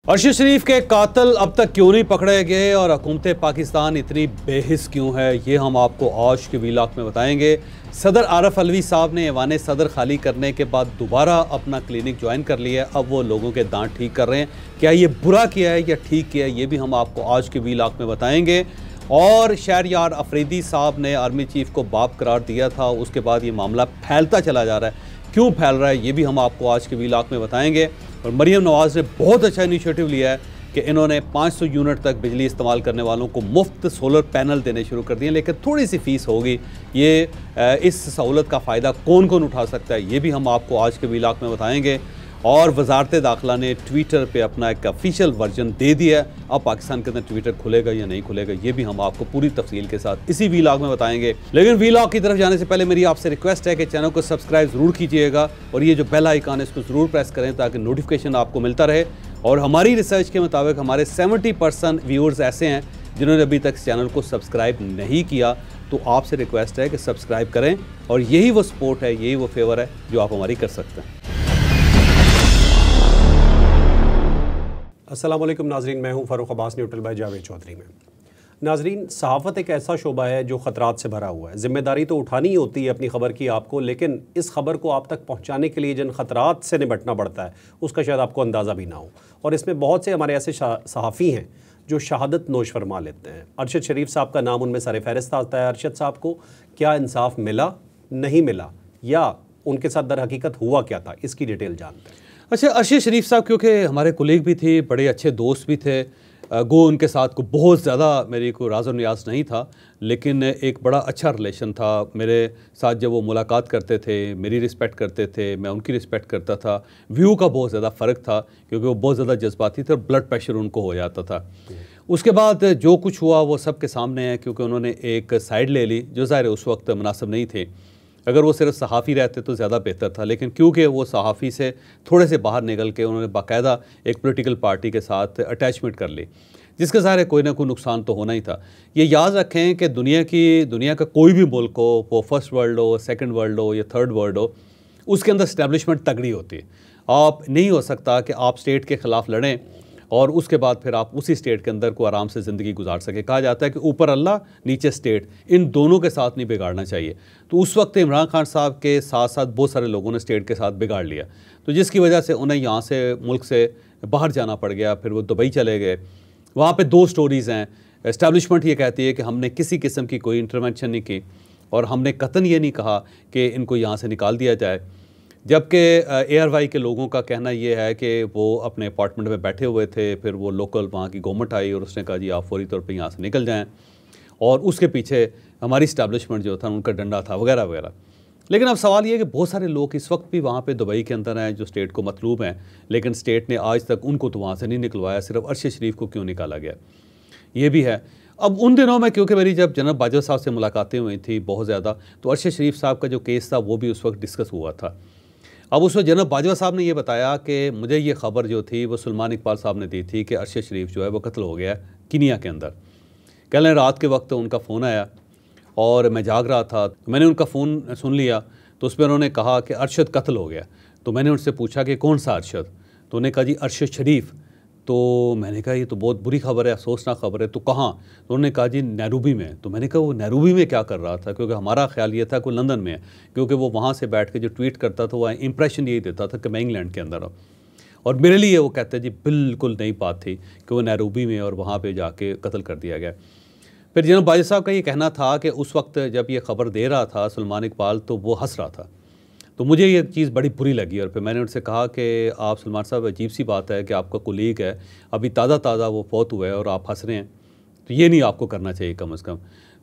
अरशद शरीफ के कातिल अब तक क्यों नहीं पकड़े गए और हुकूमत पाकिस्तान इतनी बेहिस क्यों है, ये हम आपको आज के व्लॉग में बताएंगे। सदर आरफ अलवी साहब ने ऐवान सदर खाली करने के बाद दोबारा अपना क्लिनिक ज्वाइन कर लिया है। अब वो लोगों के दांत ठीक कर रहे हैं। क्या ये बुरा किया है या ठीक किया है, ये भी हम आपको आज के व्लॉग में बताएंगे। और शहरयार अफरीदी साहब ने आर्मी चीफ को बाप करार दिया था, उसके बाद ये मामला फैलता चला जा रहा है। क्यों फैल रहा है ये भी हम आपको आज के व्लॉग में बताएंगे। और मरीम नवाज़ ने बहुत अच्छा इनिशिएटिव लिया है कि इन्होंने 500 यूनिट तक बिजली इस्तेमाल करने वालों को मुफ्त सोलर पैनल देने शुरू कर दिए, लेकिन थोड़ी सी फ़ीस होगी। ये इस सहूलत का फ़ायदा कौन कौन उठा सकता है, ये भी हम आपको आज के व्लॉग में बताएंगे। और वजारत दाखिला ने ट्विटर पे अपना एक ऑफिशियल वर्जन दे दिया है। अब पाकिस्तान के अंदर ट्विटर खुलेगा या नहीं खुलेगा, ये भी हम आपको पूरी तफसील के साथ इसी व्लॉग में बताएंगे। लेकिन व्लॉग की तरफ जाने से पहले मेरी आपसे रिक्वेस्ट है कि चैनल को सब्सक्राइब ज़रूर कीजिएगा और ये जो बेल आइकन है इसको ज़रूर प्रेस करें ताकि नोटिफिकेशन आपको मिलता रहे। और हमारी रिसर्च के मुताबिक हमारे 70% व्यूअर्स ऐसे हैं जिन्होंने अभी तक इस चैनल को सब्सक्राइब नहीं किया, तो आपसे रिक्वेस्ट है कि सब्सक्राइब करें। और यही वो सपोर्ट है, यही वो फेवर है जो आप हमारी कर सकते हैं। अस्सलाम वालेकुम नाजरीन, मैं हूं फ़ारूक अब्बास, न्यूट्रल बाय जावेद चौधरी में। नाजरीन, सहाफ़त एक ऐसा शोबा है जो ख़तरात से भरा हुआ है। ज़िम्मेदारी तो उठानी ही होती है अपनी ख़बर की आपको, लेकिन इस खबर को आप तक पहुंचाने के लिए जिन ख़तरात से निपटना पड़ता है उसका शायद आपको अंदाज़ा भी ना हो। और इसमें बहुत से हमारे ऐसे सहाफ़ी हैं जो शहादत नोश फरमा लेते हैं। अरशद शरीफ साहब का नाम उनमें सर फहरिस्त आता है। अरशद साहब को क्या इंसाफ मिला, नहीं मिला, या उनके साथ दर हकीकत हुआ क्या था, इसकी डिटेल जानते हैं। अच्छा, अरशद शरीफ साहब क्योंकि हमारे कुलीग भी थे, बड़े अच्छे दोस्त भी थे, गो उनके साथ को बहुत ज़्यादा मेरी को राज़ और नियाज़ नहीं था, लेकिन एक बड़ा अच्छा रिलेशन था। मेरे साथ जब वो मुलाकात करते थे, मेरी रिस्पेक्ट करते थे, मैं उनकी रिस्पेक्ट करता था। व्यू का बहुत ज़्यादा फ़र्क था क्योंकि वो बहुत ज़्यादा जज्बाती थे और ब्लड प्रेशर उनको हो जाता था। उसके बाद जो कुछ हुआ वो सब के सामने है, क्योंकि उन्होंने एक साइड ले ली जो ज़ाहिर उस वक्त मुनासिब नहीं थे। अगर वो सिर्फ सहाफ़ी रहते तो ज़्यादा बेहतर था, लेकिन क्योंकि वो सहाफ़ी से थोड़े से बाहर निकल के उन्होंने बाकायदा एक पॉलिटिकल पार्टी के साथ अटैचमेंट कर ली, जिसके ज़ाहिर कोई ना कोई नुकसान तो होना ही था। ये याद रखें कि दुनिया का कोई भी मुल्क हो, वो फर्स्ट वर्ल्ड हो, सेकंड वर्ल्ड हो या थर्ड वर्ल्ड हो, उसके अंदर इस्टेब्लिशमेंट तगड़ी होती है। आप नहीं हो सकता कि आप स्टेट के ख़िलाफ़ लड़ें और उसके बाद फिर आप उसी स्टेट के अंदर को आराम से ज़िंदगी गुजार सके। कहा जाता है कि ऊपर अल्लाह नीचे स्टेट, इन दोनों के साथ नहीं बिगाड़ना चाहिए। तो उस वक्त इमरान खान साहब के साथ साथ बहुत सारे लोगों ने स्टेट के साथ बिगाड़ लिया, तो जिसकी वजह से उन्हें यहाँ से मुल्क से बाहर जाना पड़ गया। फिर वो दुबई चले गए। वहाँ पर दो स्टोरीज़ हैं। इस्टेब्लिशमेंट ये कहती है कि हमने किसी किस्म की कोई इंटरवेंशन नहीं की और हमने कतन ये नहीं कहा कि इनको यहाँ से निकाल दिया जाए, जबकि ARY के लोगों का कहना ये है कि वो अपने अपार्टमेंट में बैठे हुए थे। फिर वो लोकल वहाँ की गवर्नमेंट आई और उसने कहा जी आप फौरी तौर पे यहाँ से निकल जाएं, और उसके पीछे हमारी इस्टेब्लिशमेंट जो था उनका डंडा था वगैरह वगैरह। लेकिन अब सवाल ये है कि बहुत सारे लोग इस वक्त भी वहाँ पे दुबई के अंदर हैं जो स्टेट को मतलूब हैं, लेकिन स्टेट ने आज तक उनको तो वहाँ से नहीं निकलवाया। सिर्फ अरशद शरीफ को क्यों निकाला गया, ये भी है। अब उन दिनों में क्योंकि मेरी जब जनरल बाजवा साहब से मुलाकातें हुई थी बहुत ज़्यादा, तो अरशद शरीफ साहब का जो केस था वो भी उस वक्त डिस्कस हुआ था। अब उस वक्त जनरल बाजवा साहब ने ये बताया कि मुझे ये ख़बर जो थी वो सुलेमान इकबाल साहब ने दी थी कि अरशद शरीफ जो है वो कत्ल हो गया है कीनिया के अंदर। कल रात के वक्त उनका फ़ोन आया और मैं जाग रहा था, तो मैंने उनका फ़ोन सुन लिया, तो उस पर उन्होंने कहा कि अरशद कत्ल हो गया। तो मैंने उनसे पूछा कि कौन सा अरशद, तो उन्होंने कहा जी अरशद शरीफ। तो मैंने कहा ये तो बहुत बुरी खबर है, अफसोसनाक खबर है, तो कहाँ? तो उन्होंने कहा जी नैरोबी में। तो मैंने कहा वो नैरोबी में क्या कर रहा था, क्योंकि हमारा ख्याल ये था कि लंदन में है, क्योंकि वो वहाँ से बैठ के जो ट्वीट करता था वो इंप्रेशन यही देता था कि मैं इंग्लैंड के अंदर हूँ। और मेरे लिए वो कहते हैं जी बिल्कुल नई बात थी कि वो नैरोबी में और वहाँ पर जाके कत्ल कर दिया गया। फिर जनरल बाजवा साहब का ये कहना था कि उस वक्त जब ये खबर दे रहा था सुलेमान इकबाल तो वो हंस रहा था। तो मुझे ये चीज़ बड़ी बुरी लगी और फिर मैंने उनसे कहा कि आप सुलेमान साहब, अजीब सी बात है कि आपका कुलीग है, अभी ताज़ा वो फौत हुआ है और आप हंस रहे हैं, तो ये नहीं आपको करना चाहिए कम से कम।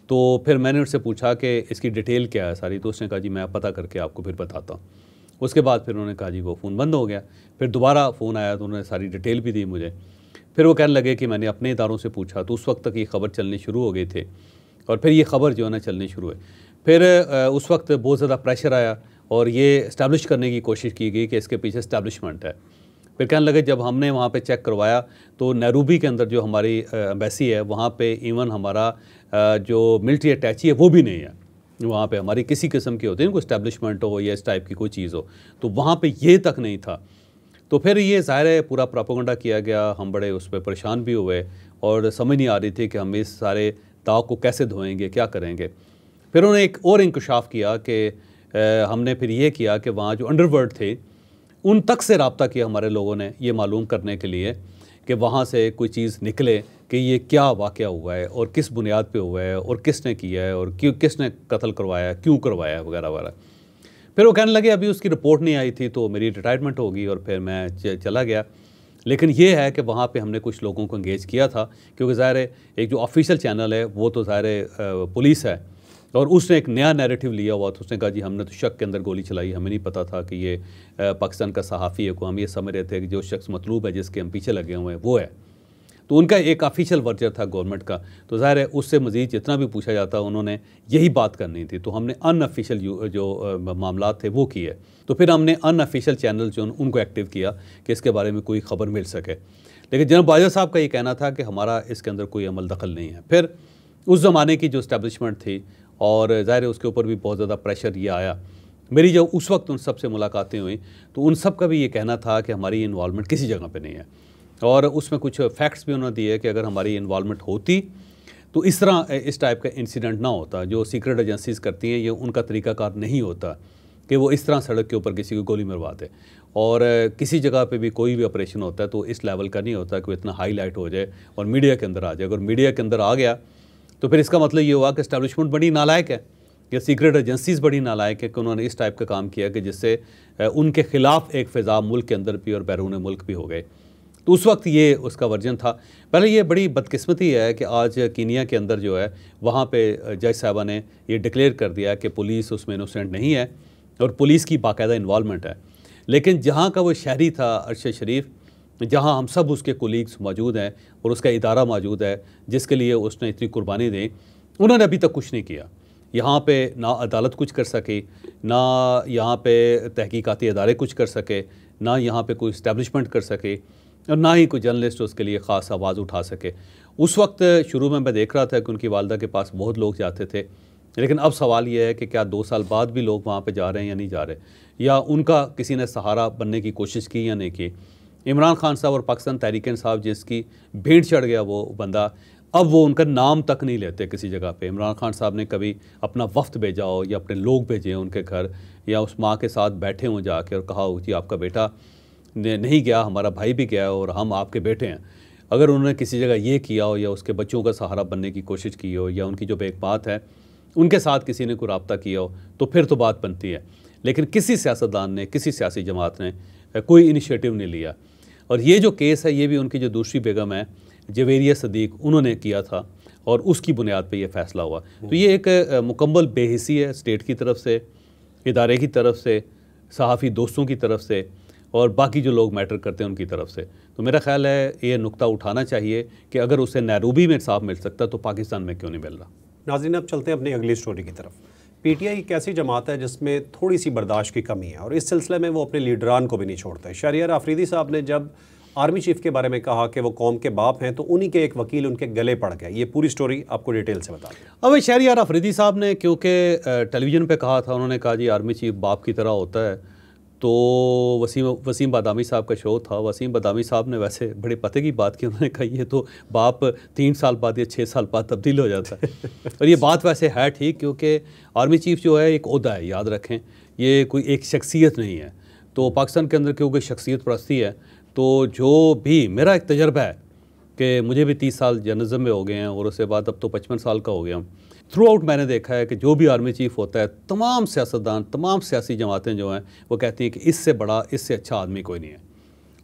तो फिर मैंने उनसे पूछा कि इसकी डिटेल क्या है सारी, तो उसने कहा जी मैं पता करके आपको फिर बताता हूँ। उसके बाद फिर उन्होंने कहा जी वो फ़ोन बंद हो गया। फिर दोबारा फ़ोन आया तो उन्होंने सारी डिटेल भी दी मुझे। फिर वो कहने लगे कि मैंने अपने इदारों से पूछा, तो उस वक्त तक ये खबर चलनी शुरू हो गई थे और फिर ये खबर जो है ना चलनी शुरू हुई। फिर उस वक्त बहुत ज़्यादा प्रेशर आया और ये इस्टेब्लिश करने की कोशिश की गई कि इसके पीछे इस्टेब्लिशमेंट है। फिर कहने लगे जब हमने वहाँ पे चेक करवाया तो नैरोबी के अंदर जो हमारी एम्बेसी है वहाँ पे इवन हमारा जो मिलिट्री अटैची है वो भी नहीं है। वहाँ पे हमारी किसी किस्म की होती है कोई इस्टेब्लिशमेंट हो या इस टाइप की कोई चीज़ हो, तो वहाँ पे ये तक नहीं था। तो फिर ये ज़ाहिर है पूरा प्रोपेगेंडा किया गया, हम बड़े उस पर परेशान भी हुए और समझ नहीं आ रही थी कि हम इस सारे दाव को कैसे धोएंगे, क्या करेंगे। फिर उन्होंने एक और इंकशाफ किया कि हमने फिर ये किया कि वहाँ जो अंडरवर्ल्ड थे उन तक से रब्ता किया हमारे लोगों ने, ये मालूम करने के लिए कि वहाँ से कोई चीज़ निकले कि ये क्या वाक़या हुआ है और किस बुनियाद पे हुआ है और किसने किया है और क्यों, किसने कत्ल करवाया, क्यों करवाया, वगैरह वगैरह। फिर वो कहने लगे अभी उसकी रिपोर्ट नहीं आई थी तो मेरी रिटायरमेंट होगी, और फिर मैं चला गया। लेकिन ये है कि वहाँ पे हमने कुछ लोगों को एंगेज किया था, क्योंकि ज़ाहिर है एक जो ऑफिशियल चैनल है वो तो ज़ाहिर है पुलिस है, और उसने एक नया नैरेटिव लिया हुआ था। उसने कहा जी हमने तो शक के अंदर गोली चलाई, हमें नहीं पता था कि ये पाकिस्तान का सहाफ़ी है, को हम ये समझ रहे थे कि जो शख्स मतलूब है जिसके हम पीछे लगे हुए हैं वो है। तो उनका एक ऑफिशियल वर्जन था गवर्नमेंट का, तो ज़ाहिर है उससे मज़ीद जितना भी पूछा जाता उन्होंने यही बात करनी थी। तो हमने अनऑफिशियल जो मामला थे वो किए। तो फिर हमने अनऑफिशियल चैनल जो उनको एक्टिव किया कि इसके बारे में कोई ख़बर मिल सके। लेकिन जनाब बाजवा साहब का ये कहना था कि हमारा इसके अंदर कोई अमल दखल नहीं है। फिर उस ज़माने की जो इस्टेब्लिशमेंट थी, और ज़ाहिर है उसके ऊपर भी बहुत ज़्यादा प्रेशर ये आया। मेरी जब उस वक्त उन सब से मुलाकातें हुई तो उन सब का भी ये कहना था कि हमारी इन्वॉल्वमेंट किसी जगह पे नहीं है, और उसमें कुछ फैक्ट्स भी उन्होंने दिए कि अगर हमारी इन्वॉल्वमेंट होती तो इस तरह इस टाइप का इंसिडेंट ना होता। जो सीक्रेट एजेंसीज़ करती हैं ये उनका तरीक़ाकार नहीं होता कि वो इस तरह सड़क के ऊपर किसी को गोली मरवा दे, और किसी जगह पे भी कोई भी ऑपरेशन होता है तो इस लेवल का नहीं होता कि वो इतना हाईलाइट हो जाए और मीडिया के अंदर आ जाए। अगर मीडिया के अंदर आ गया तो फिर इसका मतलब ये हुआ कि एस्टैब्लिशमेंट बड़ी नालायक है, या सीक्रेट एजेंसीज़ बड़ी नालायक है कि उन्होंने इस टाइप का काम किया कि जिससे उनके ख़िलाफ़ एक फ़िज़ा मुल्क के अंदर भी और बैरून मुल्क भी हो गए। तो उस वक्त ये उसका वर्जन था। पहले ये बड़ी बदकिस्मती है कि आज कीनिया के अंदर जो है वहाँ पे जज साहबा ने ये डिक्लेयर कर दिया कि पुलिस उसमें इनोसेंट नहीं है और पुलिस की बाकायदा इन्वॉल्वमेंट है। लेकिन जहाँ का वो शहरी था अरशद शरीफ, जहाँ हम सब उसके कोलीग्स मौजूद हैं और उसका इदारा मौजूद है जिसके लिए उसने इतनी कुर्बानी दी, उन्होंने अभी तक कुछ नहीं किया। यहाँ पे ना अदालत कुछ कर सकी, ना यहाँ पे तहकीकाती अदारे कुछ कर सके, ना यहाँ पे कोई इस्टेब्लिशमेंट कर सके, और ना ही कोई जर्नलिस्ट उसके लिए ख़ास आवाज़ उठा सके। उस वक्त शुरू में मैं देख रहा था कि उनकी वालदा के पास बहुत लोग जाते थे, लेकिन अब सवाल ये है कि क्या 2 साल बाद भी लोग वहाँ पे जा रहे हैं या नहीं जा रहे, या उनका किसी ने सहारा बनने की कोशिश की या नहीं की। इमरान खान साहब और पाकिस्तान तहरीक इंसाफ जिसकी भेंट चढ़ गया वो बंदा, अब वो उनका नाम तक नहीं लेते किसी जगह पे। इमरान खान साहब ने कभी अपना वफ्त भेजा हो या अपने लोग भेजे हैं उनके घर, या उस माँ के साथ बैठे हों जाके और कहा हो जी आपका बेटा नहीं गया, हमारा भाई भी गया और हम आपके बेटे हैं। अगर उन्होंने किसी जगह ये किया हो या उसके बच्चों का सहारा बनने की कोशिश की हो, या उनकी जो एक बात है उनके साथ किसी ने कोई रब्ता किया हो, तो फिर तो बात बनती है। लेकिन किसी सियासतदान ने, किसी सियासी जमात ने कोई इनिशिएटिव नहीं लिया। और ये जो केस है ये भी उनकी जो दूसरी बेगम है जवेरिया सदीक, उन्होंने किया था और उसकी बुनियाद पे ये फ़ैसला हुआ। तो ये एक मुकम्मल बेहिसी है स्टेट की तरफ से, इदारे की तरफ से, सहाफ़ी दोस्तों की तरफ से, और बाकी जो लोग मैटर करते हैं उनकी तरफ से। तो मेरा ख़्याल है ये नुक्ता उठाना चाहिए कि अगर उसे नैरोबी में इंसाफ मिल सकता तो पाकिस्तान में क्यों नहीं मिल रहा। नाज़रीन, अब चलते हैं अपनी अगली स्टोरी की तरफ। पीटीआई एक ऐसी जमात है जिसमें थोड़ी सी बर्दाश्त की कमी है, और इस सिलसिले में वो अपने लीडरान को भी नहीं छोड़ते। शहरियार आफरीदी साहब ने जब आर्मी चीफ के बारे में कहा कि वो कौम के बाप हैं, तो उन्हीं के एक वकील उनके गले पड़ गए। ये पूरी स्टोरी आपको डिटेल से बता दें। अब शहरियार आफरीदी साहब ने क्योंकि टेलीविज़न पे कहा था, उन्होंने कहा जी आर्मी चीफ बाप की तरह होता है, तो वसीम बादामी साहब का शो था। वसीम बादामी साहब ने वैसे बड़े पते की बात की, उन्होंने कहा ये तो बाप 3 साल बाद या 6 साल बाद तब्दील हो जाता है। और ये बात वैसे है ठीक, क्योंकि आर्मी चीफ जो है एक ओहदा है, याद रखें, ये कोई एक शख्सियत नहीं है। तो पाकिस्तान के अंदर क्योंकि शख्सियत परस्ती है, तो जो भी मेरा एक तजर्बा है कि मुझे भी 30 साल जर्नलिज्म में हो गए हैं और उसके बाद अब तो 55 साल का हो गया हूँ। थ्रू आउट मैंने देखा है कि जो भी आर्मी चीफ होता है, तमाम सियासतदान, तमाम सियासी जमातें जो हैं वो कहती हैं कि इससे बड़ा, इससे अच्छा आदमी कोई नहीं है।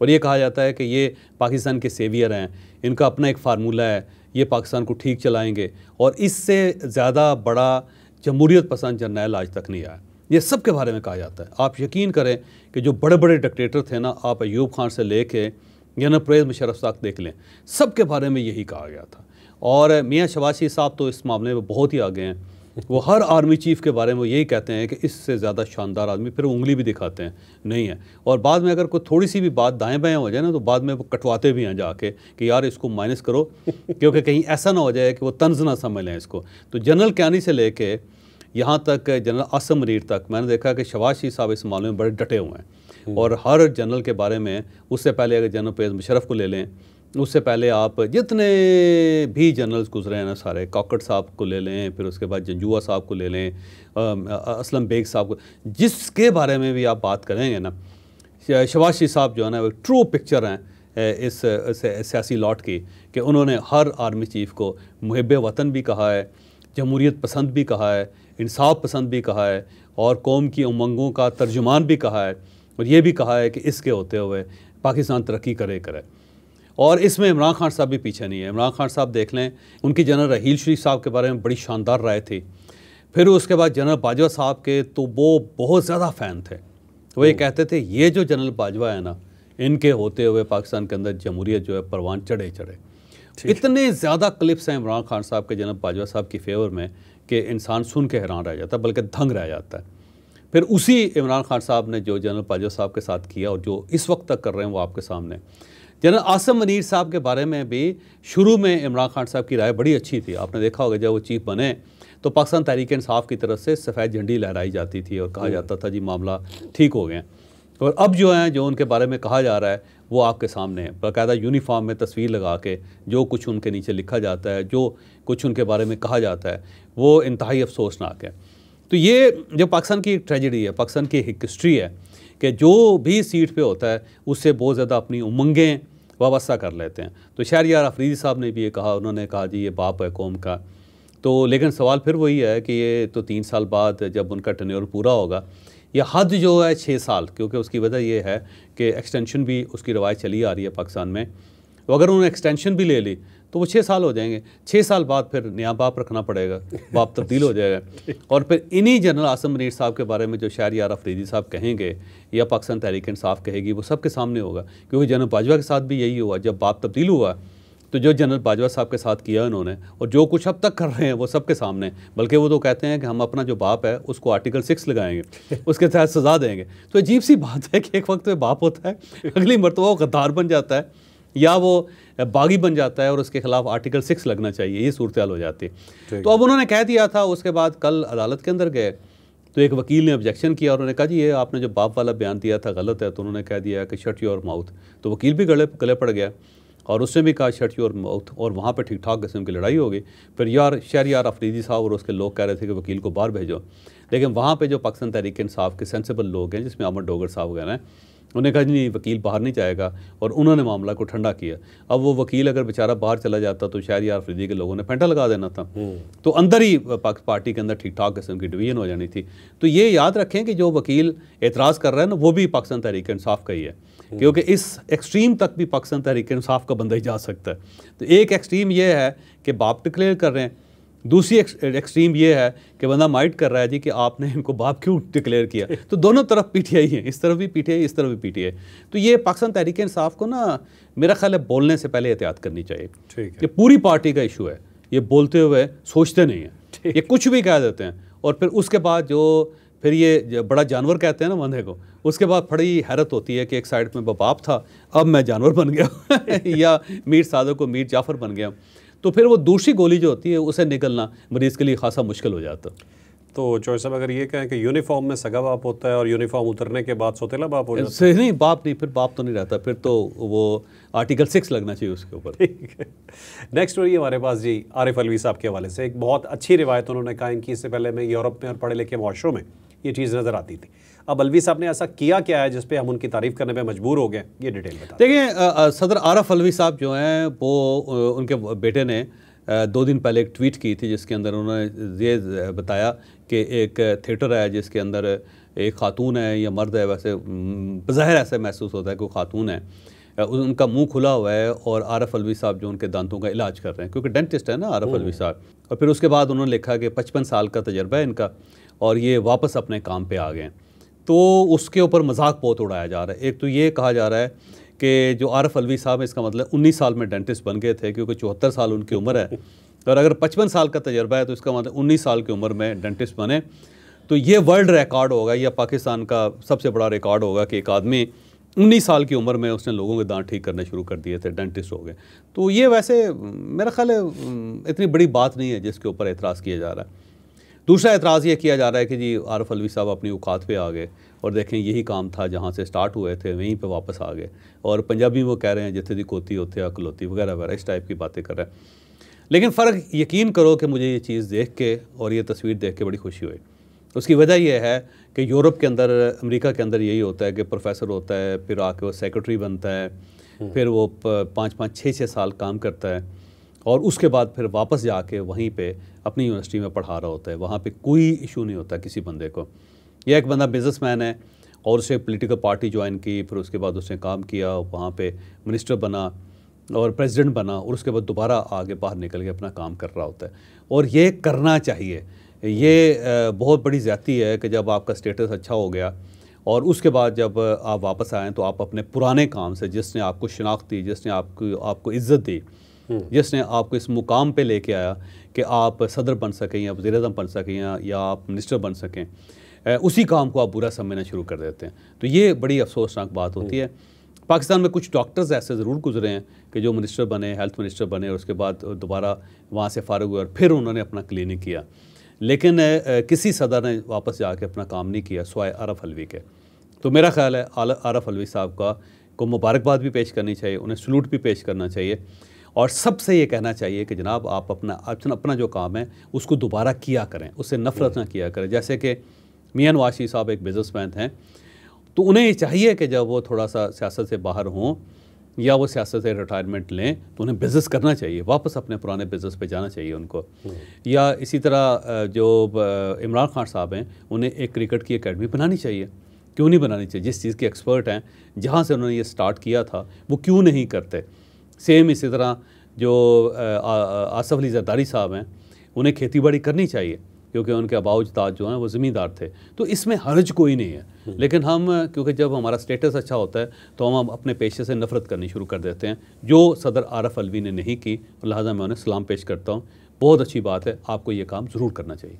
और ये कहा जाता है कि ये पाकिस्तान के सेवियर हैं, इनका अपना एक फार्मूला है, ये पाकिस्तान को ठीक चलाएँगे, और इससे ज़्यादा बड़ा जमहूरियत पसंद जर्नैल आज तक नहीं आया। ये सब के बारे में कहा जाता है। आप यकीन करें कि जो बड़े बड़े डिक्टेटर थे ना, आप अयूब खान से लेके या ना परवेज़ मुशर्रफ तक देख लें, सब के बारे में यही कहा गया था। और मियाँ शहबाज शरीफ साहब तो इस मामले में बहुत ही आगे हैं। वो हर आर्मी चीफ के बारे में यही कहते हैं कि इससे ज़्यादा शानदार आदमी, फिर उंगली भी दिखाते हैं नहीं है। और बाद में अगर कोई थोड़ी सी भी बात दाएं बाएं हो जाए ना, तो बाद में वो कटवाते भी हैं जाके कि यार इसको माइनस करो, क्योंकि कहीं ऐसा ना हो जाए कि वो तंज ना समझ लें इसको। तो जनरल क्यानी से लेके यहाँ तक जनरल आसम मरीर तक मैंने देखा कि शहबाज शरीफ साहब इस मामले में बड़े डटे हुए हैं। और हर जनरल के बारे में, उससे पहले अगर जनरल परवेज़ मुशर्रफ को ले लें, उससे पहले आप जितने भी जनरल्स गुजरे हैं ना सारे, कॉकट साहब को ले लें, फिर उसके बाद जंजुआ साहब को ले लें, असलम बेग साहब को, जिसके बारे में भी आप बात करेंगे ना, शहबाज शरीफ साहब जो है ना वो ट्रू पिक्चर हैं इस सियासी लॉट की, कि उन्होंने हर आर्मी चीफ़ को मुहिब वतन भी कहा है, जमहूरियत पसंद भी कहा है, इंसाफ पसंद भी कहा है, और कौम की उमंगों का तर्जुमान भी कहा है, और ये भी कहा है कि इसके होते हुए पाकिस्तान तरक्की करे। और इसमें इमरान खान साहब भी पीछे नहीं है। इमरान खान साहब देख लें, उनकी जनरल रहील शरीफ साहब के बारे में बड़ी शानदार राय थी। फिर उसके बाद जनरल बाजवा साहब के तो वो बहुत ज़्यादा फ़ैन थे। वो ये कहते थे ये जो जनरल बाजवा है ना, इनके होते हुए पाकिस्तान के अंदर जमहूरियत जो है परवान चढ़े। इतने ज़्यादा क्लिप्स हैं इमरान खान साहब के जनरल बाजवा साहब की फेवर में कि इंसान सुन के हैरान रह जाता है, बल्कि दंग रह जाता है। फिर उसी इमरान खान साहब ने जो जनरल बाजवा साहब के साथ किया और जो इस वक्त तक कर रहे हैं वो आपके सामने। जनरल आसिम मुनीर साहब के बारे में भी शुरू में इमरान खान साहब की राय बड़ी अच्छी थी। आपने देखा होगा जब वो चीफ बने तो पाकिस्तान तहरीक इंसाफ की तरफ से सफ़ेद झंडी लहराई जाती थी और कहा जाता था जी मामला ठीक हो गए। और अब जो है जो उनके बारे में कहा जा रहा है वो आपके सामने है, बाकायदा यूनिफॉर्म में तस्वीर लगा के जो कुछ उनके नीचे लिखा जाता है, जो कुछ उनके बारे में कहा जाता है, वो इंतहाई अफसोसनाक है। तो ये जो पाकिस्तान की एक ट्रेजेडी है, पाकिस्तान की एक हिस्ट्री है कि जो भी सीट पे होता है उससे बहुत ज़्यादा अपनी उमंगें वाबस्ता कर लेते हैं। तो शहरयार अफरीदी साहब ने भी ये कहा, उन्होंने कहा जी ये बाप है कौम का। तो लेकिन सवाल फिर वही है कि ये तो 3 साल बाद जब उनका टेन्योर पूरा होगा, यह हद जो है 6 साल, क्योंकि उसकी वजह यह है कि एक्सटेंशन भी उसकी रवायत चली आ रही है पाकिस्तान में। तो अगर उन्होंने एक्सटेंशन भी ले ली तो वो 6 साल हो जाएंगे। 6 साल बाद फिर नया बाप रखना पड़ेगा, बाप तब्दील हो जाएगा। और फिर इन्हीं जनरल आसिम मुनीर साहब के बारे में जो शहरयार अफरीदी साहब कहेंगे या पाकिस्तान तहरीक इंसाफ कहेगी, वो सबके सामने होगा। क्योंकि जनरल बाजवा के साथ भी यही हुआ, जब बाप तब्दील हुआ तो जो जनरल बाजवा साहब के साथ किया उन्होंने और जो कुछ अब तक कर रहे हैं वो सबके सामने। बल्कि वो तो कहते हैं कि हम अपना जो बाप है उसको आर्टिकल 6 लगाएंगे, उसके तहत सज़ा देंगे। तो अजीब सी बात है कि एक वक्त में बाप होता है, अगली मरतबा वो गद्दार बन जाता है या वो बागी बन जाता है और उसके खिलाफ आर्टिकल 6 लगना चाहिए, ये सूरत हाल हो जाती है। तो अब उन्होंने कह दिया था। उसके बाद कल अदालत के अंदर गए तो एक वकील ने ऑब्जेक्शन किया और उन्होंने कहा जी ये आपने जो बाप वाला बयान दिया था गलत है। तो उन्होंने कह दिया कि शट योर माउथ। तो वकील भी गले पड़ गया और उसने भी कहा शट योर माउथ, और वहाँ पर ठीक ठाक किस्म की लड़ाई हो गई। फिर शहरयार अफरीदी साहब और उसके लोग कह रहे थे कि वकील को बाहर भेजो, लेकिन वहाँ पे जो पाकिस्तान तहरीक इंसाफ के सेंसिबल लोग हैं जिसमें अहमद डोगर साहब वगैरह हैं, उन्होंने कहा नहीं वकील बाहर नहीं जाएगा, और उन्होंने मामला को ठंडा किया। अब वो वकील अगर बेचारा बाहर चला जाता तो शहरयार अफरीदी के लोगों ने फेंटा लगा देना था, तो अंदर ही पार्टी के अंदर ठीक ठाक किस्म की डिवीजन हो जानी थी। तो ये याद रखें कि जो वकील एतराज़ कर रहा है ना वो भी पाकिस्तान तहरीक इंसाफ का ही है, क्योंकि इस एक्सट्रीम तक भी पाकिस्तान तहरीक इंसाफ का बंदा ही जा सकता है। तो एक एक्सट्रीम ये है कि बाप डिक्लेयर कर रहे हैं, दूसरी एक्सट्रीम ये है कि बंदा माइट कर रहा है जी कि आपने इनको बाप क्यों डिक्लेयर किया। तो दोनों तरफ पीटीआई है, इस तरफ भी पीटीआई, इस तरफ भी पीटीआई। तो ये पाकिस्तान तहरीक इंसाफ को ना मेरा ख्याल है बोलने से पहले एहतियात करनी चाहिए। ये पूरी पार्टी का इशू है, ये बोलते हुए सोचते नहीं हैं, ये कुछ भी कह देते हैं और फिर उसके बाद जो फिर ये बड़ा जानवर कहते हैं ना बंदे को, उसके बाद बड़ी हैरत होती है कि एक साइड में बाप था, अब मैं जानवर बन गया या मीर सादो को मीर जाफ़र बन गया। तो फिर वो दूसरी गोली जो होती है उसे निकलना मरीज़ के लिए खासा मुश्किल हो जाता। तो चौधरी साहब अगर ये कहें कि यूनिफॉर्म में सगा बाप होता है और यूनिफॉर्म उतरने के बाद सौतेला बाप हो जाता है, नहीं बाप नहीं, फिर बाप तो नहीं रहता, फिर तो वो आर्टिकल 6 लगना चाहिए उसके ऊपर। ठीक है। नेक्स्ट स्टोरी हमारे पास जी आरिफ अलवी साहब के हवाले से एक बहुत अच्छी रिवायत उन्होंने कायम की। इससे पहले में यूरोप में और पढ़े लिखे माशरों में ये चीज़ नज़र आती थी। अब अलवी साहब ने ऐसा किया क्या है जिस पे हम उनकी तारीफ़ करने पे मजबूर हो गए, ये डिटेल बता। देखिए सदर आरिफ अलवी साहब जो हैं वो उनके बेटे ने 2 दिन पहले एक ट्वीट की थी जिसके अंदर उन्होंने ये बताया कि एक थिएटर है जिसके अंदर एक खातून है या मर्द है, वैसे बज़ाहिर ऐसा महसूस होता है कि वो खातून है, उनका मुंह खुला हुआ है और आरिफ अलवी साहब जो उनके दांतों का इलाज कर रहे हैं, क्योंकि डेंटिस्ट है ना आरिफ अलवी साहब। और फिर उसके बाद उन्होंने लिखा कि 55 साल का तजर्बा है इनका और ये वापस अपने काम पे आ गए। तो उसके ऊपर मजाक बहुत उड़ाया जा रहा है। एक तो ये कहा जा रहा है कि जो आरिफ अलवी साहब है इसका मतलब 19 साल में डेंटिस्ट बन गए थे, क्योंकि 74 साल उनकी उम्र है, और अगर 55 साल का तजर्बा है तो इसका मतलब 19 साल की उम्र में डेंटिस्ट बने। तो ये वर्ल्ड रिकॉर्ड होगा या पाकिस्तान का सबसे बड़ा रिकॉर्ड होगा कि एक आदमी 19 साल की उम्र में उसने लोगों के दांत ठीक करने शुरू कर दिए थे, डेंटिस्ट हो गए। तो ये वैसे मेरा ख्याल है इतनी बड़ी बात नहीं है जिसके ऊपर एतराज़ किया जा रहा है। दूसरा एतराज़ ये किया जा रहा है कि जी आरिफ अलवी साहब अपनी औकात पे आ गए और देखें यही काम था जहाँ से स्टार्ट हुए थे वहीं पे वापस आ गए, और पंजाबी वो कह रहे हैं जिथे दी कोती होते अकलौती वगैरह वगैरह इस टाइप की बातें कर रहे हैं। लेकिन फ़र्क यकीन करो कि मुझे ये चीज़ देख के और ये तस्वीर देख के बड़ी खुशी हुई। उसकी वजह यह है कि यूरोप के अंदर, अमेरिका के अंदर यही होता है कि प्रोफेसर होता है, फिर आके वो सेक्रेटरी बनता है, फिर वो 5-5, 6-6 साल काम करता है और उसके बाद फिर वापस जाके वहीं पे अपनी यूनिवर्सिटी में पढ़ा रहा होता है। वहाँ पे कोई इशू नहीं होता किसी बंदे को। यह एक बंदा बिजनेसमैन है और उसने पॉलिटिकल पार्टी ज्वाइन की, फिर उसके बाद उसने काम किया, वहाँ पे मिनिस्टर बना और प्रेसिडेंट बना और उसके बाद दोबारा आगे बाहर निकल के अपना काम कर रहा होता है। और ये करना चाहिए। ये बहुत बड़ी ज़्यादती है कि जब आपका स्टेटस अच्छा हो गया और उसके बाद जब आप वापस आएँ तो आप अपने पुराने काम से, जिसने आपको शनाख्त दी, जिसने आपको इज़्ज़त दी, जिसने आपको इस मुकाम पे लेके आया कि आप सदर बन सकें या वज़ीर-ए-आज़म बन सकें या आप मिनिस्टर बन सकें, उसी काम को आप बुरा समझना शुरू कर देते हैं। तो ये बड़ी अफसोसनाक बात होती है। पाकिस्तान में कुछ डॉक्टर्स ऐसे ज़रूर गुजरे हैं कि जो मिनिस्टर बने, हेल्थ मिनिस्टर बने और उसके बाद दोबारा वहाँ से फ़ारिग हुए और फिर उन्होंने अपना क्लिनिक किया, लेकिन किसी सदर ने वापस जाके अपना काम नहीं किया सिवाय आरिफ अलवी के। तो मेरा ख़्याल है आरिफ अलवी साहब को मुबारकबाद भी पेश करनी चाहिए, उन्हें सलूट भी पेश करना चाहिए और सबसे ये कहना चाहिए कि जनाब आप अपना जो काम है उसको दोबारा किया करें, उससे नफ़रत ना किया करें। जैसे कि मियां नवाज शरीफ साहब एक बिज़नेसमैन हैं, तो उन्हें ये चाहिए कि जब वो थोड़ा सा सियासत से बाहर हों या वो सियासत से रिटायरमेंट लें तो उन्हें बिज़नेस करना चाहिए, वापस अपने पुराने बिज़नेस पे जाना चाहिए उनको। या इसी तरह जो इमरान खान साहब हैं, उन्हें एक क्रिकेट की एकेडमी बनानी चाहिए। क्यों नहीं बनानी चाहिए? जिस चीज़ के एक्सपर्ट हैं, जहाँ से उन्होंने ये स्टार्ट किया था, वो क्यों नहीं करते? सेम इसी तरह जो आसफ़ अली ज़रदारी साहब हैं, उन्हें खेती बाड़ी करनी चाहिए क्योंकि उनके आबाओ अजदाद जो हैं वो ज़मींदार थे। तो इसमें हर्ज कोई नहीं है। लेकिन हम, क्योंकि जब हमारा स्टेटस अच्छा होता है तो हम अपने पेशे से नफ़रत करनी शुरू कर देते हैं, जो सदर आरिफ अलवी ने नहीं की, लिहाजा मैं उन्हें सलाम पेश करता हूँ। बहुत अच्छी बात है, आपको ये काम ज़रूर करना चाहिए।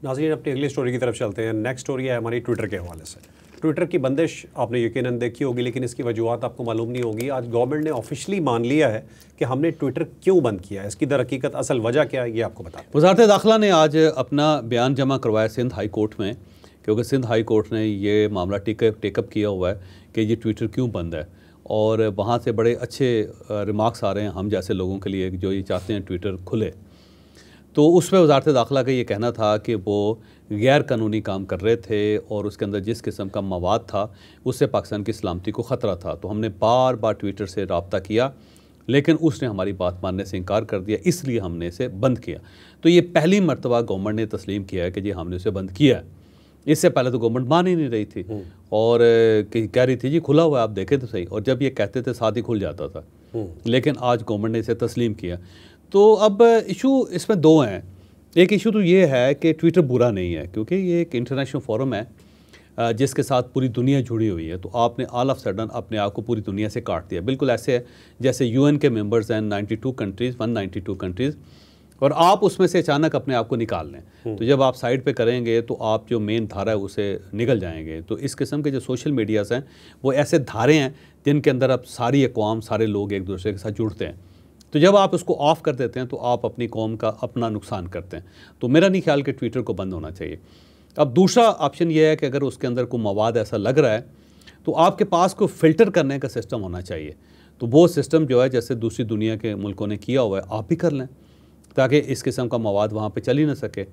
नाज़रीन, अपनी अगली स्टोरी की तरफ चलते हैं। नेक्स्ट स्टोरी है हमारी ट्विटर के हवाले से। ट्विटर की बंदिश आपने यकीनन देखी होगी, लेकिन इसकी वजूहत आपको मालूम नहीं होगी। आज गवर्नमेंट ने ऑफिशियली मान लिया है कि हमने ट्विटर क्यों बंद किया है। इसकी दरहकीकत असल वजह क्या है, ये आपको बता दें। वज़ारत दाखिला ने आज अपना बयान जमा करवाया सिंध हाई कोर्ट में, क्योंकि सिंध हाई कोर्ट ने ये मामला टेकअप किया हुआ है कि ये ट्विटर क्यों बंद है, और वहाँ से बड़े अच्छे रिमार्क्स आ रहे हैं हम जैसे लोगों के लिए जो ये चाहते हैं ट्विटर खुले। तो उसमें वज़ारत दाखिला का ये कहना था कि वो गैर कानूनी काम कर रहे थे और उसके अंदर जिस किस्म का मवाद था उससे पाकिस्तान की सलामती को ख़तरा था। तो हमने बार बार ट्विटर से रब्ता किया, लेकिन उसने हमारी बात मानने से इनकार कर दिया, इसलिए हमने इसे बंद किया। तो ये पहली मरतबा गवर्नमेंट ने तस्लीम किया है कि जी हमने उसे बंद किया है। इससे पहले तो गवर्नमेंट मान ही नहीं रही थी और कह रही थी जी खुला हुआ है, आप देखें तो सही, और जब ये कहते थे साथ ही खुल जाता था। लेकिन आज गवर्नमेंट ने इसे तस्लीम किया। तो अब इशू इसमें दो हैं। एक इशू तो ये है कि ट्विटर बुरा नहीं है, क्योंकि ये एक इंटरनेशनल फोरम है जिसके साथ पूरी दुनिया जुड़ी हुई है। तो आपने ऑल ऑफ सडन अपने आप को पूरी दुनिया से काट दिया। बिल्कुल ऐसे है जैसे यूएन के मेंबर्स हैं 192 कंट्रीज़, और आप उसमें से अचानक अपने आप को निकाल लें। तो जब आप साइड पे करेंगे तो आप जो मेन धारा है उसे निकल जाएंगे। तो इस किस्म के जो सोशल मीडियाज़ हैं वो ऐसे धारे हैं जिनके अंदर अब सारी अक़वाम, सारे लोग एक दूसरे के साथ जुड़ते हैं। तो जब आप उसको ऑफ़ कर देते हैं तो आप अपनी कौम का अपना नुकसान करते हैं। तो मेरा नहीं ख्याल कि ट्विटर को बंद होना चाहिए। अब दूसरा ऑप्शन ये है कि अगर उसके अंदर कोई मवाद ऐसा लग रहा है तो आपके पास कोई फ़िल्टर करने का सिस्टम होना चाहिए। तो वो सिस्टम जो है जैसे दूसरी दुनिया के मुल्कों ने किया हुआ है, आप भी कर लें ताकि इस किस्म का मवाद वहाँ पे चल ही ना सके।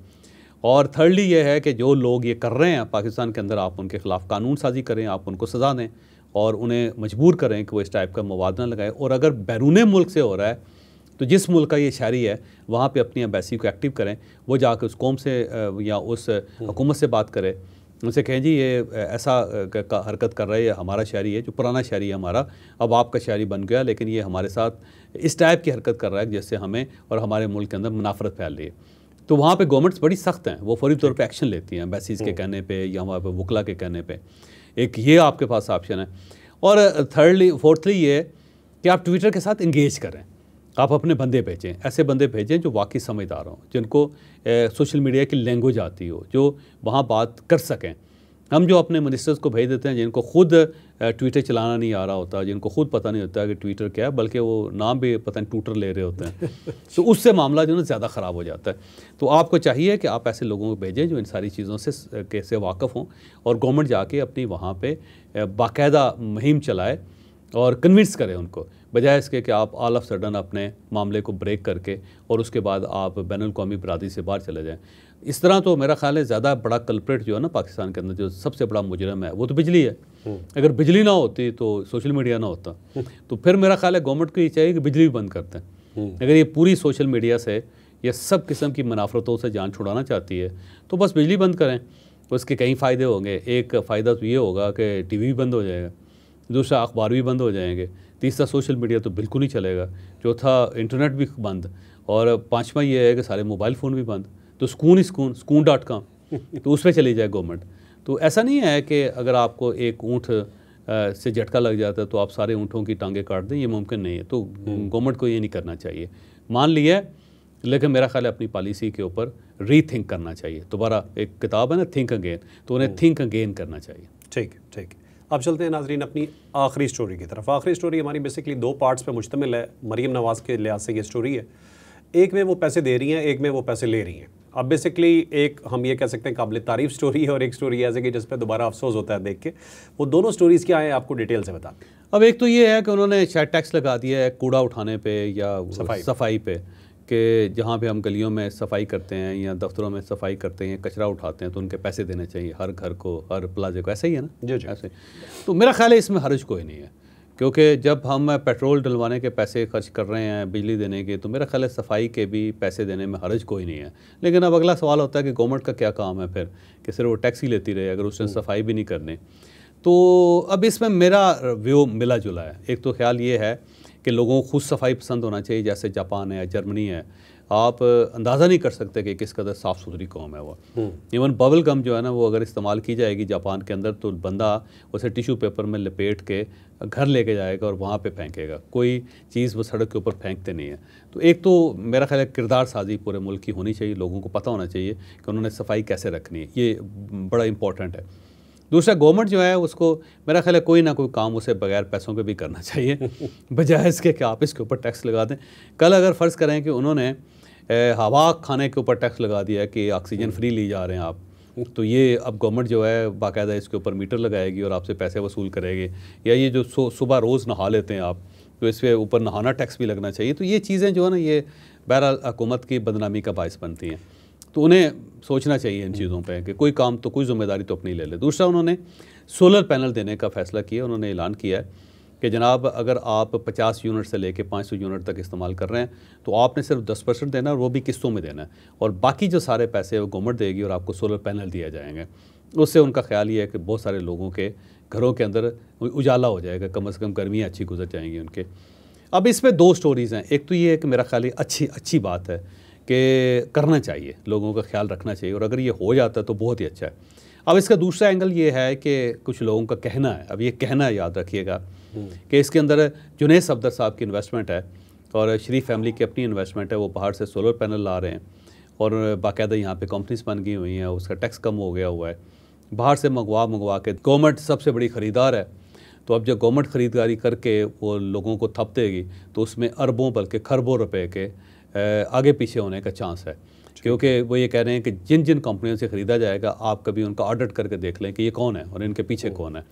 और थर्डली ये है कि जो लोग ये कर रहे हैं पाकिस्तान के अंदर, आप उनके ख़िलाफ़ कानून साजी करें, आप उनको सज़ा दें और उन्हें मजबूर करें कि वो इस टाइप का मवाद ना लगाए। और अगर बैरून मुल्क से हो रहा है तो जिस मुल्क का ये शहरी है वहाँ पे अपनी एम्बेसी को एक्टिव करें, वो जाकर उस कौम से या उस हुकूमत से बात करें, उनसे कहें जी ये ऐसा हरकत कर रहा है, ये हमारा शहरी है, जो पुराना शहरी है हमारा, अब आपका शहरी बन गया, लेकिन ये हमारे साथ इस टाइप की हरकत कर रहा है जिससे हमें और हमारे मुल्क के अंदर मुनाफरत फैल रही है। तो वहाँ पे गवर्नमेंट्स बड़ी सख्त हैं, वो फौरी तौर पे एक्शन लेती हैं एम्बेसीज़ के कहने पे या वहाँ पे वकला के कहने पे। एक ये आपके पास ऑप्शन है। और फोर्थली ये कि आप ट्विटर के साथ इंगेज करें, आप अपने बंदे भेजें, ऐसे बंदे भेजें जो वाकई समझदार हों, जिनको सोशल मीडिया की लैंग्वेज आती हो, जो वहाँ बात कर सकें। हम जो अपने मिनिस्टर्स को भेज देते हैं जिनको खुद ट्विटर चलाना नहीं आ रहा होता, जिनको खुद पता नहीं होता कि ट्विटर क्या है, बल्कि वो नाम भी पता नहीं ट्विटर ले रहे होते हैं तो उससे मामला जो है ज़्यादा ख़राब हो जाता है। तो आपको चाहिए कि आप ऐसे लोगों को भेजें जो इन सारी चीज़ों से कैसे वाकिफ़ हों, और गवर्नमेंट जाके अपनी वहाँ पे बाकायदा मुहिम चलाए और कन्विंस करें उनको, बजाय इसके कि आप ऑल ऑफ सडन अपने मामले को ब्रेक करके और उसके बाद आप बैनुल कौमी बरादरी से बाहर चले जाएं। इस तरह तो मेरा ख्याल है ज़्यादा बड़ा कल्प्रेट जो है ना पाकिस्तान के अंदर, जो सबसे बड़ा मुजरम है वो तो बिजली है। अगर बिजली ना होती तो सोशल मीडिया ना होता, तो फिर मेरा ख्याल है गवर्नमेंट को ये चाहिए कि बिजली भी बंद करते हैं। अगर ये पूरी सोशल मीडिया से या सब किस्म की मुनाफरतों से जान छुड़ाना चाहती है तो बस बिजली बंद करें। उसके कई फ़ायदे होंगे। एक फ़ायदा तो ये होगा कि टीवी भी बंद हो जाएगा, दूसरा अखबार भी बंद हो जाएंगे, तीसरा सोशल मीडिया तो बिल्कुल नहीं चलेगा, चौथा इंटरनेट भी बंद, और पाँचवा ये है कि सारे मोबाइल फ़ोन भी बंद। तो skun.com तो उस पर चली जाए गवर्नमेंट। तो ऐसा नहीं है कि अगर आपको एक ऊँट से झटका लग जाता है तो आप सारे ऊँटों की टांगें काट दें, ये मुमकिन नहीं है। तो गवर्नमेंट को ये नहीं करना चाहिए। मान लिया, लेकिन मेरा ख्याल है अपनी पॉलिसी के ऊपर रीथिंक करना चाहिए। दोबारा एक किताब है ना थिंक अगेन, तो उन्हें थिंक अगेन करना चाहिए। ठीक है। अब चलते हैं नाजरीन अपनी आखिरी स्टोरी की तरफ। आखिरी स्टोरी हमारी बेसिकली 2 पार्ट्स पे मुश्तमिल है। मरीम नवाज़ के लिहाज से ये स्टोरी है, एक में वो पैसे दे रही हैं, एक में वो पैसे ले रही हैं। अब बेसिकली एक हम ये कह सकते हैं काबिल तारीफ स्टोरी है, और एक स्टोरी ऐसे कि जिस पर दोबारा अफसोस होता है देख के। वो दोनों स्टोरीज़ क्या हैं आपको डिटेल से बता। अब एक तो ये है कि उन्होंने शायद टैक्स लगा दिया है कूड़ा उठाने पे या सफाई पे, कि जहाँ पे हम गलियों में सफाई करते हैं या दफ्तरों में सफाई करते हैं, कचरा उठाते हैं, तो उनके पैसे देने चाहिए हर घर को, हर प्लाजे को। ऐसा ही है ना? जी। ऐसे तो मेरा ख्याल है इसमें हर्ज कोई नहीं है, क्योंकि जब हम पेट्रोल डलवाने के पैसे खर्च कर रहे हैं, बिजली देने के, तो मेरा ख्याल है सफाई के भी पैसे देने में हर्ज कोई नहीं है। लेकिन अब अगला सवाल होता है कि गवर्नमेंट का क्या काम है फिर, कि सिर्फ वो टैक्स ही लेती रहे अगर उसने सफाई भी नहीं करनी। तो अब इसमें मेरा व्यू मिला जुला है। एक तो ख्याल ये है कि लोगों को खुद सफाई पसंद होना चाहिए, जैसे जापान है, जर्मनी है। आप अंदाज़ा नहीं कर सकते कि किस कदर साफ़ सुथरी कौम है वो। इवन बबल गम जो है ना, वो अगर इस्तेमाल की जाएगी जापान के अंदर, तो बंदा उसे टिश्यू पेपर में लपेट के घर लेके जाएगा और वहाँ पे फेंकेगा। कोई चीज़ वो सड़क के ऊपर फेंकते नहीं है। तो एक तो मेरा ख्याल है किरदार साजी पूरे मुल्क की होनी चाहिए, लोगों को पता होना चाहिए कि उन्होंने सफाई कैसे रखनी है, ये बड़ा इंपॉर्टेंट है। दूसरा, गवर्नमेंट जो है उसको मेरा ख्याल है कोई ना कोई काम उसे बगैर पैसों के भी करना चाहिए बजाय इसके कि आप इसके ऊपर टैक्स लगा दें। कल अगर फ़र्ज़ करें कि उन्होंने हवा खाने के ऊपर टैक्स लगा दिया कि ऑक्सीजन फ्री ली जा रहे हैं आप, तो ये अब गवर्नमेंट जो है बाकायदा इसके ऊपर मीटर लगाएगी और आपसे पैसे वसूल करेगी। या ये जो सुबह रोज़ नहा लेते हैं आप, तो इसके ऊपर नहाना टैक्स भी लगना चाहिए। तो ये चीज़ें जो है ना, ये बहरहाल हुकूमत की बदनामी का बायस बनती हैं। तो उन्हें सोचना चाहिए इन चीज़ों पे कि कोई काम तो कोई ज़िम्मेदारी तो अपनी ले ले। दूसरा, उन्होंने सोलर पैनल देने का फ़ैसला किया। उन्होंने ऐलान किया है कि जनाब अगर आप 50 यूनिट से लेके 500 यूनिट तक इस्तेमाल कर रहे हैं तो आपने सिर्फ 10% देना है, और वो भी किस्तों में देना है, और बाकी जो सारे पैसे वो गवर्नमेंट देगी और आपको सोलर पैनल दिया जाएंगे। उससे उनका ख्याल ये है कि बहुत सारे लोगों के घरों के अंदर उजाला हो जाएगा, कम से कम गर्मियाँ अच्छी गुजर जाएंगी उनके। अब इसमें 2 स्टोरीज़ हैं। एक तो ये है कि मेरा ख्याल अच्छी बात है कि करना चाहिए, लोगों का ख्याल रखना चाहिए, और अगर ये हो जाता है तो बहुत ही अच्छा है। अब इसका दूसरा एंगल ये है कि कुछ लोगों का कहना है, अब ये कहना याद रखिएगा कि इसके अंदर जुनैद सफदर साहब की इन्वेस्टमेंट है और शरीफ फैमिली की अपनी इन्वेस्टमेंट है। वो बाहर से सोलर पैनल ला रहे हैं और बाकायदा यहाँ पे कंपनीज बन गई हुई हैं, उसका टैक्स कम हो गया हुआ है। बाहर से मंगवा के गवर्नमेंट सबसे बड़ी ख़रीदार है, तो अब जब गवर्नमेंट ख़रीदारी करके वो लोगों को थप देगी तो उसमें अरबों बल्कि खरबों रुपए के आगे पीछे होने का चांस है, क्योंकि वो ये कह रहे हैं कि जिन जिन कंपनियों से ख़रीदा जाएगा आप कभी उनका ऑडिट करके देख लें कि ये कौन है और इनके पीछे कौन है।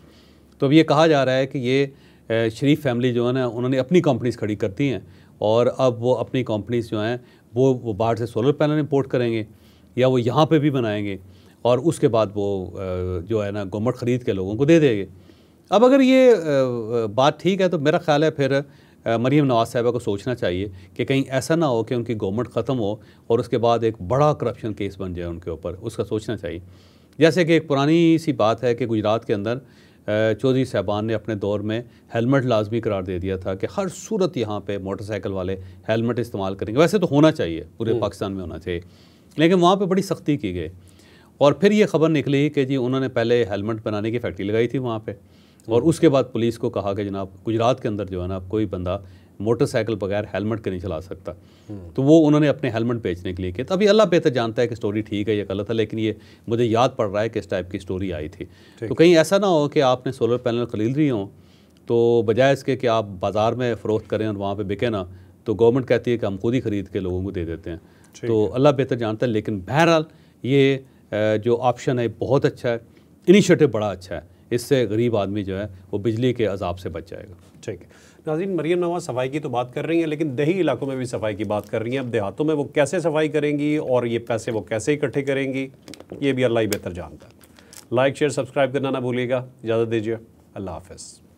तो अब ये कहा जा रहा है कि ये शरीफ फैमिली जो है ना, उन्होंने अपनी कंपनीज खड़ी करती हैं और अब वो अपनी कंपनीज जो हैं वो बाहर से सोलर पैनल इंपोर्ट करेंगे या वो यहाँ पे भी बनाएंगे और उसके बाद वो जो है ना गवर्नमेंट ख़रीद के लोगों को दे देंगे। अब अगर ये बात ठीक है तो मेरा ख्याल है फिर मरीम नवाज़ साहिबा को सोचना चाहिए कि कहीं ऐसा ना हो कि उनकी गवर्नमेंट ख़त्म हो और उसके बाद एक बड़ा करप्शन केस बन जाए उनके ऊपर, उसका सोचना चाहिए। जैसे कि एक पुरानी सी बात है कि गुजरात के अंदर चौधरी साहबान ने अपने दौर में हेलमेट लाजमी करार दे दिया था कि हर सूरत यहाँ पे मोटरसाइकिल वाले हेलमेट इस्तेमाल करेंगे। वैसे तो होना चाहिए, पूरे पाकिस्तान में होना चाहिए, लेकिन वहाँ पे बड़ी सख्ती की गई। और फिर ये खबर निकली कि जी उन्होंने पहले हेलमेट बनाने की फैक्ट्री लगाई थी वहाँ पे, और उसके बाद पुलिस को कहा कि जनाब गुजरात के अंदर जो है ना कोई बंदा मोटरसाइकिल बगैर हेलमेट के नहीं चला सकता। तो वो उन्होंने अपने हेलमेट बेचने के लिए किया। तो अभी अल्लाह बेहतर जानता है कि स्टोरी ठीक है या गलत है, लेकिन ये मुझे याद पड़ रहा है कि इस टाइप की स्टोरी आई थी। तो कहीं ऐसा ना हो कि आपने सोलर पैनल खरीद रही हो, तो बजाय इसके कि आप बाज़ार में फ़रोख्त करें और वहाँ पे बिके ना, तो गवर्नमेंट कहती है कि हम खुद ही ख़रीद के लोगों को दे देते हैं। तो अल्लाह बेहतर जानता है, लेकिन बहरहाल ये जो ऑप्शन है बहुत अच्छा है, इनिशिएटिव बड़ा अच्छा है। इससे गरीब आदमी जो है वो बिजली के अजाब से बच जाएगा। ठीक है नाज़रीन, मरियम नवाज़ सफाई की तो बात कर रही हैं, लेकिन देही इलाकों में भी सफाई की बात कर रही हैं। अब देहातों में वो कैसे सफाई करेंगी और ये पैसे वो कैसे इकट्ठे करेंगी, ये भी अल्लाह ही बेहतर जानता है। लाइक शेयर सब्सक्राइब करना ना भूलिएगा। इजाज़त दीजिए, अल्लाह हाफ़िज़।